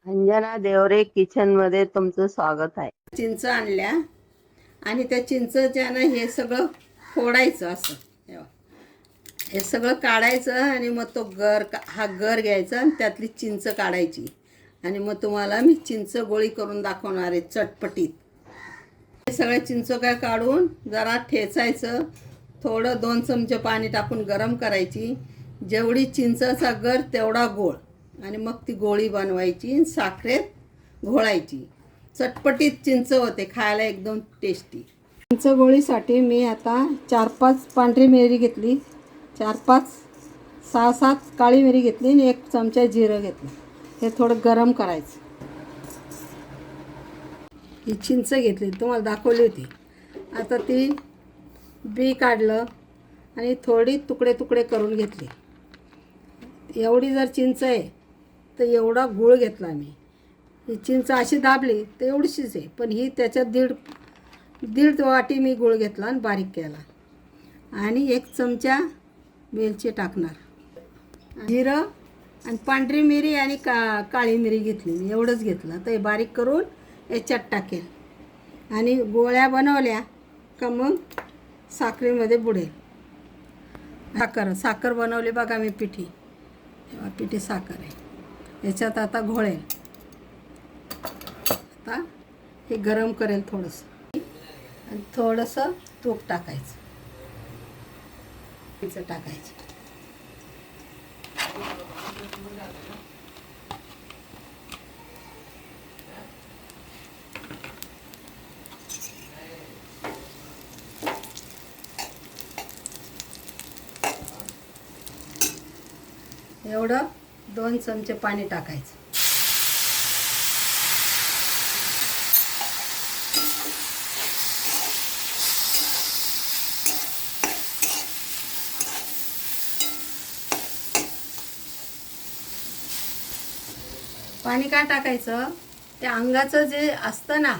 Anjana Deore kitchen मध्ये तुमचं स्वागत आहे. चिंच आणल्या आणि त्या चिंचच्या ना हे सगळं फोडायचं असं हे बघ. हे सगळं काढायचं आणि मग तो हा गर घ्यायचा आणि त्यातली चिंच काढायची आणि मग तुम्हाला मी चिंच गोळी करून दाखवणार आहे चटपटीत. हे सगळे चिंच काय काढून जरा ठेचायचं, थोडं 2 चमचे पाणी टाकून गरम करायची, जेवढी चिंचचा गर तेवढा गोळ आणि मग ती गोळी बनवायची, साखरेत घोळायची. चटपटीत चिंच होते, खायला एकदम टेस्टी. चिंच गोळीसाठी मी आता 4-5 पांढरी मिरी घेतली, 4-5 6-7 काळी मिरी घेतली आणि 1 चमचा जिरं घेतलं. हे थोडं गरम करायचं. ही चिंच घेतली, तुम्हाला दाखवली होती. आता ती बी काढलं आणि थोडी तुकडे तुकडे करून घेतली. एवढी जर चिंच आहे तर एवढा गूळ घेतला मी. ही चिंच अशी दाबली तर एवढीशीच आहे, पण ही त्याच्यात दीड वाटी मी गूळ घेतला आणि बारीक केला आणि 1 चमचा वेलची टाकणार, जिरं आणि पांढरी मिरी आणि काळी मिरी घेतली मी, एवढंच घेतलं. तर हे बारीक करून याच्यात टाकेल आणि गोळ्या बनवल्या का मग साखरेमध्ये बुडेल. साखर बनवली बघा मी, पिठी साखर आहे. याच्यात आता घोळेल. आता हे गरम करेल थोडंसं आणि थोडंसं तूप टाकायचं, टाकायचं. एवढं 2 चमचे पाणी टाकायचं. पाणी काय टाकायचं, त्या अंगाचं जे असतं ना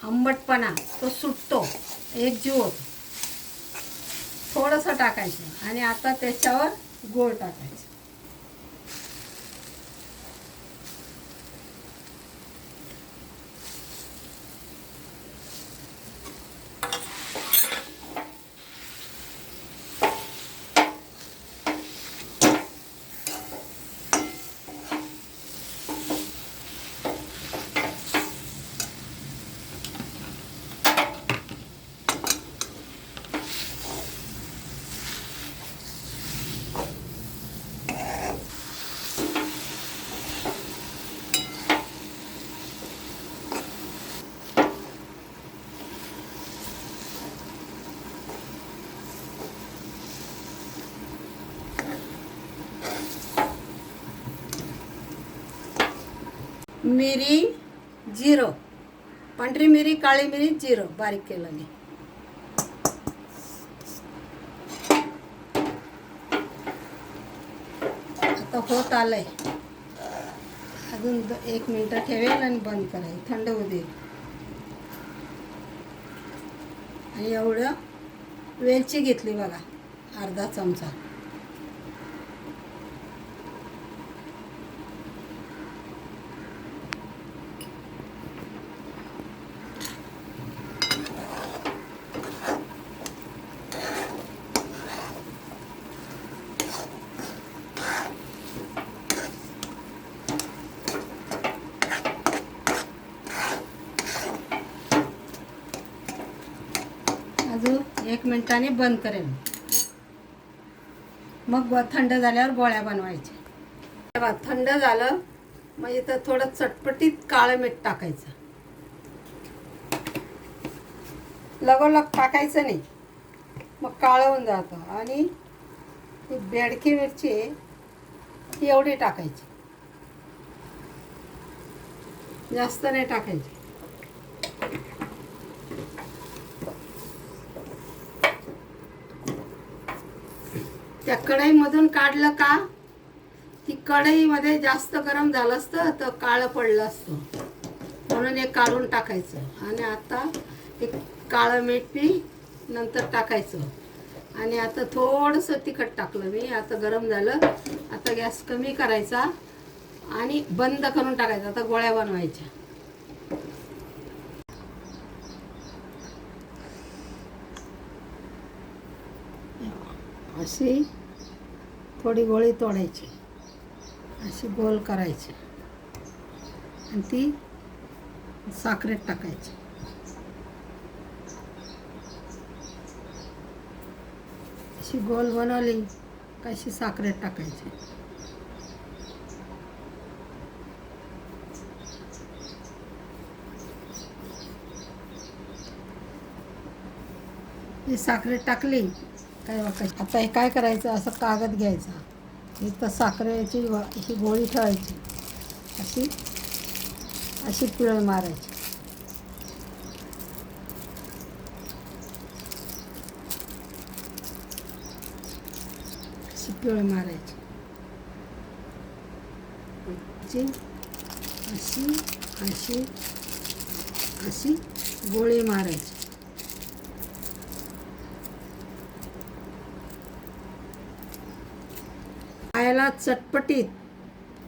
आंबटपणा तो सुटतो, एकजीव होतो. थोडंसं टाकायचं आणि आता त्याच्यावर गूळ टाकायचं. मिरी, जिरं, पांढरी मिरी, काळी मिरी, जिरं बारीक केलं मी. आता होत आलंय, अजून 1 मिनिट ठेवेल आणि बंद करायचं, थंड होऊ दे. आणि एवढं वेलची घेतली बघा, अर्धा चमचा. अजून 1 मिनिटाने बंद करेल. मग थंड झाल्यावर गोळ्या बनवायच्या. तेव्हा थंड झालं मग इथं थोडं चटपटीत काळं मीठ टाकायचं. लगोलग टाकायचं नाही, मग काळं होऊन जातं. आणि ही बेडकी मिरची आहे ती एवढी टाकायची, जास्त नाही टाकायची. त्या कढईमधून काढलं का ती कढईमध्ये जास्त गरम झालं असतं तर काळं पडलं असतं, म्हणून हे काढून टाकायचं. आणि आता एक काळं मीठ बी नंतर टाकायचं. आणि आता थोडंसं तिखट टाकलं मी. आता गरम झालं, आता गॅस कमी करायचा आणि बंद करून टाकायचं. आता गोळ्या बनवायच्या. अशी थोडी गोळी तोडायची, अशी गोल करायची आणि ती साखरेत टाकायची. अशी गोल बनवली का अशी साखरेत टाकायची. ही साखरेत टाकली काय बघा. आता हे काय करायचं, असं कागद घ्यायचा, इथं साखरेची ही गोळी ठेवायची, अशी अशी पिळ मारायची. अशी पिळ मारायची. अशी अशी अशी गोळी मारायची. खायला चटपटीत,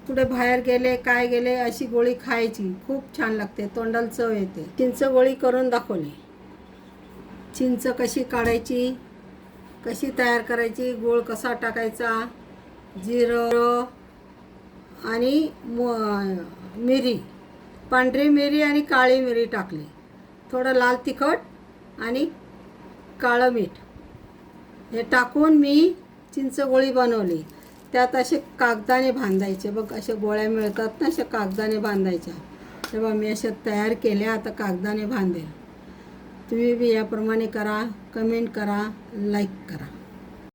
कुठे बाहेर गेले काय गेले अशी गोळी खायची. खूप छान लागते, तोंडाला चव येते. चिंच गोळी करून दाखवली. चिंच कशी काढायची, कशी तयार करायची, गोळ कसा टाकायचा, जिरं आणि मिरी, पांढरी मिरी आणि काळी मिरी टाकली, थोडं लाल तिखट आणि काळं मीठ हे टाकून मी चिंच गोळी बनवली. त्यात असे कागदाने बांधायचे बघ, अशा गोळ्या मिळतात ना, अशा कागदाने बांधायच्या. तेव्हा मी अशा तयार केल्या, आता कागदाने बांधेल. तुम्ही बी याप्रमाणे करा, कमेंट करा, लाईक करा.